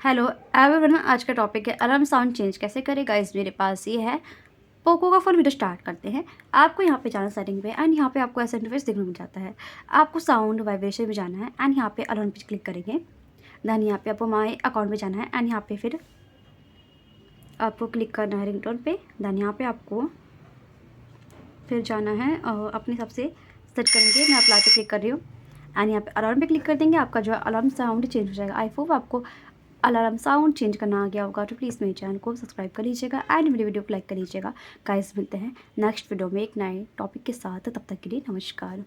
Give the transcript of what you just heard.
Hello everyone, आज का topic है अलार्म साउंड चेंज कैसे करें। गाइस मेरे पास ये है पोको का फ़ोन। वीडियो स्टार्ट करते हैं। आपको यहाँ पे जाना सेटिंग पे एंड यहाँ पे आपको ऐसा इंटरफेस देखने को मिल जाता है। आपको साउंड वाइब्रेशन में जाना है एंड यहाँ पे अलार्म पे क्लिक करेंगे। देन यहाँ पे आपको माई अकाउंट में जाना है एंड यहाँ पे फिर आपको क्लिक करना है रिंगटोन पे। देन यहाँ पे आपको फिर जाना है अपने हिसाब से सेट करेंगे। मैं अप्लाई पे क्लिक कर रही हूँ एंड यहाँ पे अलार्म पे क्लिक कर देंगे। आपका जो है अलार्म साउंड चेंज हो जाएगा। आई होप आपको अलार्म साउंड चेंज करना आ गया होगा। तो प्लीज़ मेरे चैनल को सब्सक्राइब कर लीजिएगा एंड मेरी वीडियो को लाइक कर लीजिएगा। गाइस मिलते हैं नेक्स्ट वीडियो में एक नए टॉपिक के साथ। तब तक के लिए नमस्कार।